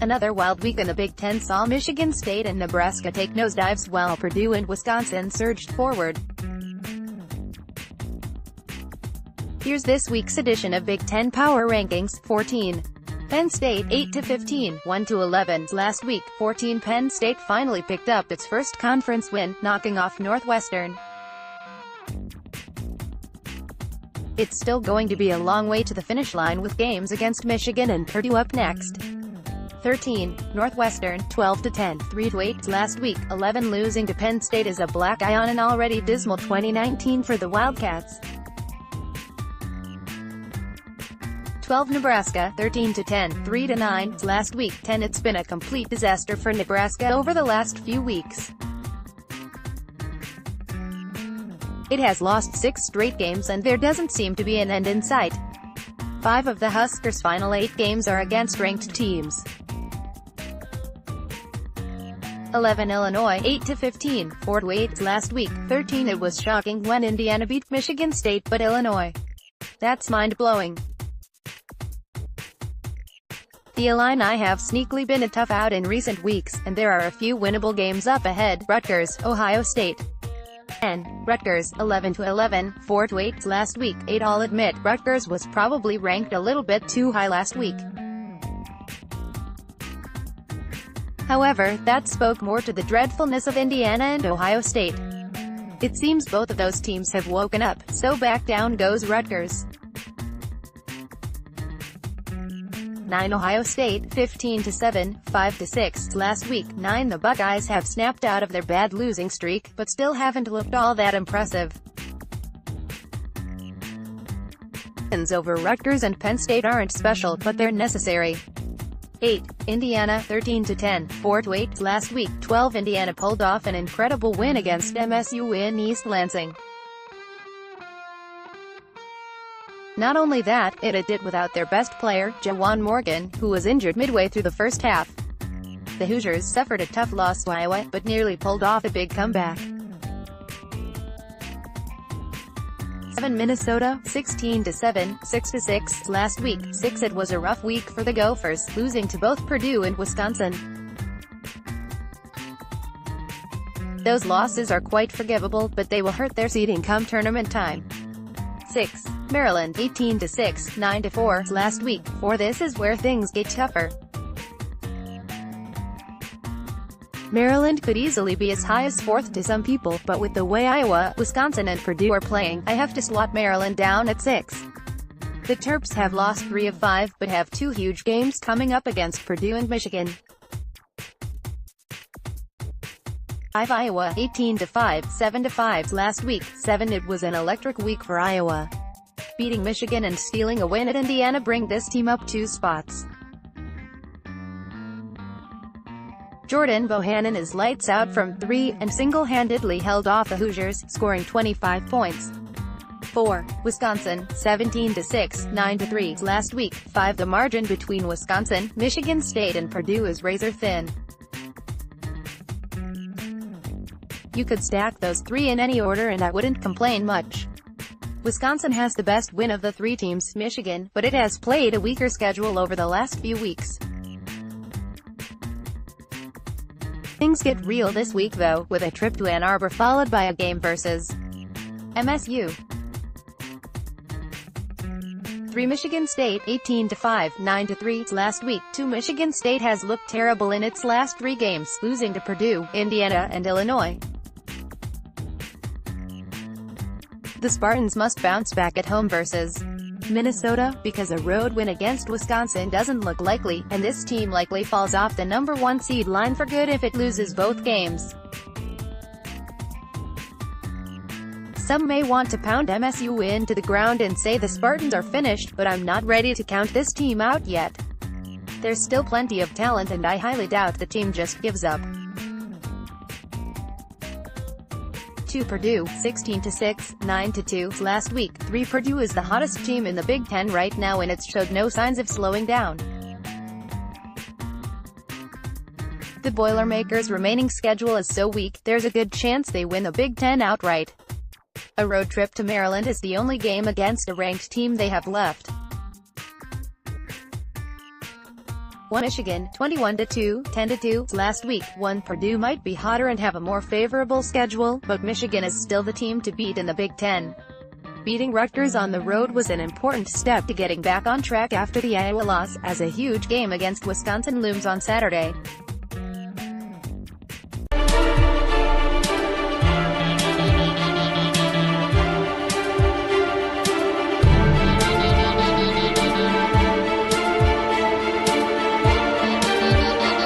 Another wild week in the Big Ten saw Michigan State and Nebraska take nosedives while Purdue and Wisconsin surged forward. Here's this week's edition of Big Ten Power Rankings. 14. Penn State 8-15, 1-11. Last week, 14 Penn State finally picked up its first conference win, knocking off Northwestern. It's still going to be a long way to the finish line with games against Michigan and Purdue up next. 13. Northwestern 12-10, 3-8. Last week, 11. Losing to Penn State is a black eye on an already dismal 2019 for the Wildcats. 12. Nebraska 13-10, 3-9. Last week, 10. It's been a complete disaster for Nebraska over the last few weeks. It has lost 6 straight games and there doesn't seem to be an end in sight. 5 of the Huskers' final 8 games are against ranked teams. 11. Illinois 8-15, 4-8. Last week, 13. It was shocking when Indiana beat Michigan State, but Illinois. That's mind-blowing. The Illini have sneakily been a tough out in recent weeks, and there are a few winnable games up ahead. Rutgers, Ohio State. 10. Rutgers 11-11, 4-8. Last week, 8. I'll admit, Rutgers was probably ranked a little bit too high last week. However, that spoke more to the dreadfulness of Indiana and Ohio State. It seems both of those teams have woken up, so back down goes Rutgers. 9. Ohio State 15-7, 5-6. Last week, 9. The Buckeyes have snapped out of their bad losing streak, but still haven't looked all that impressive. Wins over Rutgers and Penn State aren't special, but they're necessary. 8. Indiana 13-10, 4-8. Last week, 12. Indiana pulled off an incredible win against MSU in East Lansing. Not only that, it did without their best player, Jawan Morgan, who was injured midway through the first half. The Hoosiers suffered a tough loss to Iowa, but nearly pulled off a big comeback. 7. Minnesota 16-7, 6-6. Last week, 6. It was a rough week for the Gophers, losing to both Purdue and Wisconsin. Those losses are quite forgivable, but they will hurt their seeding come tournament time. 6. Maryland 18-6, 9-4. Last week, 4. This is where things get tougher. Maryland could easily be as high as 4th to some people, but with the way Iowa, Wisconsin and Purdue are playing, I have to slot Maryland down at 6. The Terps have lost 3 of 5, but have 2 huge games coming up against Purdue and Michigan. 5. Iowa 18-5, 7-5. Last week, 7. It was an electric week for Iowa. Beating Michigan and stealing a win at Indiana bring this team up 2 spots. Jordan Bohannon is lights out from 3, and single-handedly held off the Hoosiers, scoring 25 points. 4. Wisconsin 17-6, 9-3. Last week, 5. The margin between Wisconsin, Michigan State and Purdue is razor-thin. You could stack those 3 in any order and I wouldn't complain much. Wisconsin has the best win of the 3 teams, Michigan, but it has played a weaker schedule over the last few weeks. Things get real this week though, with a trip to Ann Arbor followed by a game versus MSU. 3. Michigan State 18-5, 9-3. Last week, 2. Michigan State has looked terrible in its last 3 games, losing to Purdue, Indiana and Illinois. The Spartans must bounce back at home versus Minnesota, because a road win against Wisconsin doesn't look likely, and this team likely falls off the number 1 seed line for good if it loses both games. Some may want to pound MSU into the ground and say the Spartans are finished, but I'm not ready to count this team out yet. There's still plenty of talent and I highly doubt the team just gives up. 2. Purdue 16-6, 9-2. Last week, 3. Purdue is the hottest team in the Big Ten right now and it's showed no signs of slowing down. The Boilermakers' remaining schedule is so weak, there's a good chance they win the Big Ten outright. A road trip to Maryland is the only game against a ranked team they have left. 1 Michigan, 21-2, 10-2. Last week, Purdue might be hotter and have a more favorable schedule, but Michigan is still the team to beat in the Big Ten. Beating Rutgers on the road was an important step to getting back on track after the Iowa loss, as a huge game against Wisconsin looms on Saturday.